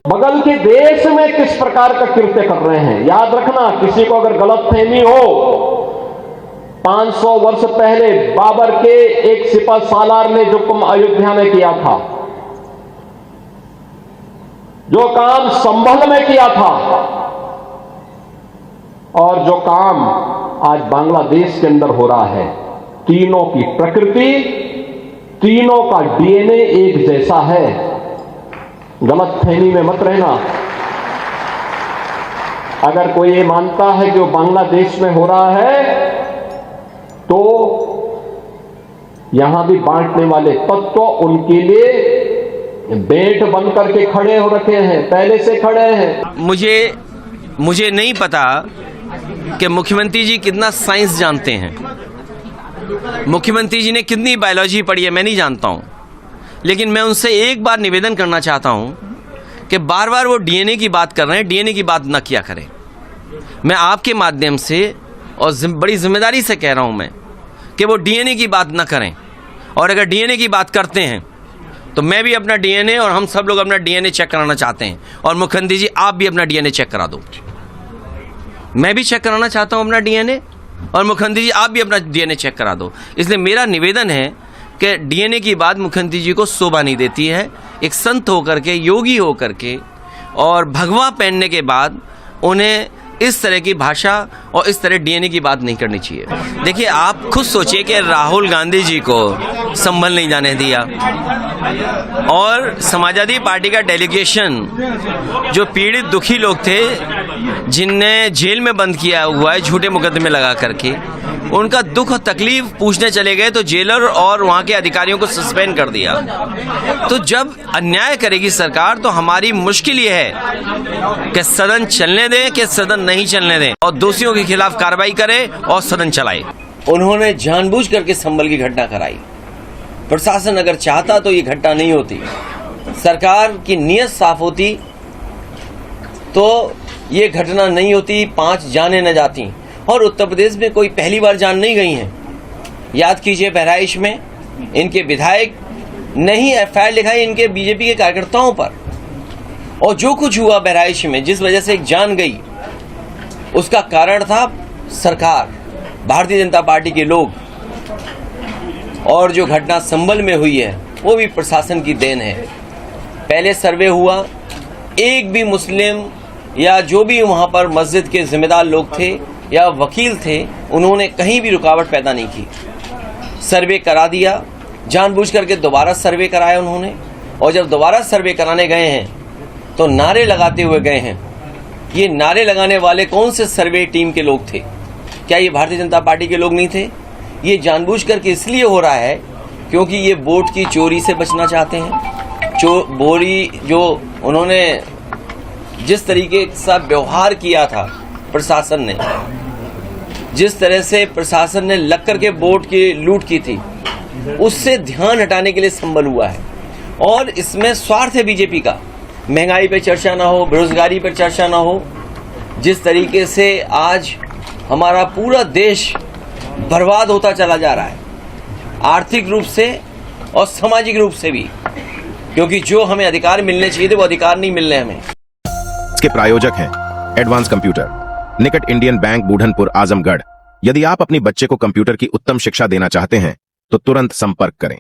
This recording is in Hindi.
बगल के देश में किस प्रकार का कृत्य कर रहे हैं। याद रखना, किसी को अगर गलतफहमी हो, 500 वर्ष पहले बाबर के एक सिपह सालार ने जो काम अयोध्या में किया था, जो काम संभल में किया था, और जो काम आज बांग्लादेश के अंदर हो रहा है, तीनों की प्रकृति, तीनों का डीएनए एक जैसा है। गलतफहमी में मत रहना। अगर कोई ये मानता है कि वो बांग्लादेश में हो रहा है, तो यहां भी बांटने वाले तत्व उनके लिए बेट बन करके खड़े हो रखे हैं, पहले से खड़े हैं। मुझे नहीं पता कि मुख्यमंत्री जी कितना साइंस जानते हैं, मुख्यमंत्री जी ने कितनी बायोलॉजी पढ़ी है, मैं नहीं जानता हूं। लेकिन मैं उनसे एक बार निवेदन करना चाहता हूं कि बार बार वो डीएनए की बात कर रहे हैं, डीएनए की बात न किया करें। मैं आपके माध्यम से और बड़ी जिम्मेदारी से कह रहा हूं मैं कि वो डीएनए की बात न करें, और अगर डीएनए की बात करते हैं तो मैं भी अपना डीएनए और हम सब लोग अपना डीएनए चेक कराना चाहते हैं। और मुख्यमंत्री जी, आप भी अपना डीएनए चेक करा दो। मैं भी चेक कराना चाहता हूं अपना डीएनए, और मुख्यमंत्री जी आप भी अपना डीएनए चेक करा दो। इसलिए मेरा निवेदन है कि डीएनए की बात मुख्यमंत्री जी को शोभा नहीं देती है। एक संत होकर के, योगी होकर के और भगवा पहनने के बाद उन्हें इस तरह की भाषा और इस तरह डीएनए की बात नहीं करनी चाहिए। देखिए, आप खुद सोचिए कि राहुल गांधी जी को संभल नहीं जाने दिया, और समाजवादी पार्टी का डेलीगेशन, जो पीड़ित दुखी लोग थे जिन्हें जेल में बंद किया हुआ है झूठे मुकदमे लगा करके, उनका दुख और तकलीफ पूछने चले गए तो जेलर और वहां के अधिकारियों को सस्पेंड कर दिया। तो जब अन्याय करेगी सरकार तो हमारी मुश्किल ये है कि सदन चलने दें कि सदन नहीं चलने दें, और दोषियों के खिलाफ कार्रवाई करें और सदन चलाए। उन्होंने जानबूझ करके संभल की घटना कराई। प्रशासन अगर चाहता तो ये घटना नहीं होती, सरकार की नीयत साफ होती तो ये घटना नहीं होती, 5 जानें न जाती। और उत्तर प्रदेश में कोई पहली बार जान नहीं गई हैं। याद कीजिए, बहराइच में इनके विधायक ने ही एफआईआर लिखाई इनके बीजेपी के कार्यकर्ताओं पर, और जो कुछ हुआ बहराइच में, जिस वजह से एक जान गई, उसका कारण था सरकार, भारतीय जनता पार्टी के लोग। और जो घटना संभल में हुई है वो भी प्रशासन की देन है। पहले सर्वे हुआ, एक भी मुस्लिम या जो भी वहाँ पर मस्जिद के जिम्मेदार लोग थे या वकील थे, उन्होंने कहीं भी रुकावट पैदा नहीं की। सर्वे करा दिया, जानबूझ करके दोबारा सर्वे कराया उन्होंने। और जब दोबारा सर्वे कराने गए हैं तो नारे लगाते हुए गए हैं। ये नारे लगाने वाले कौन से सर्वे टीम के लोग थे? क्या ये भारतीय जनता पार्टी के लोग नहीं थे? ये जानबूझ करके इसलिए हो रहा है क्योंकि ये वोट की चोरी से बचना चाहते हैं। बोरी जो उन्होंने जिस तरीके से व्यवहार किया था प्रशासन ने, जिस तरह से प्रशासन ने लग करके वोट की लूट की थी, उससे ध्यान हटाने के लिए संभल हुआ है। और इसमें स्वार्थ है बीजेपी का। महंगाई पे चर्चा ना हो, बेरोजगारी पर चर्चा ना हो। जिस तरीके से आज हमारा पूरा देश बर्बाद होता चला जा रहा है, आर्थिक रूप से और सामाजिक रूप से भी, क्योंकि जो हमें अधिकार मिलने चाहिए थे वो अधिकार नहीं मिल रहे हमें। इसके प्रायोजक हैं एडवांस कंप्यूटर, निकट इंडियन बैंक, बूढ़नपुर, आजमगढ़। यदि आप अपनी बच्चे को कंप्यूटर की उत्तम शिक्षा देना चाहते हैं तो तुरंत संपर्क करें।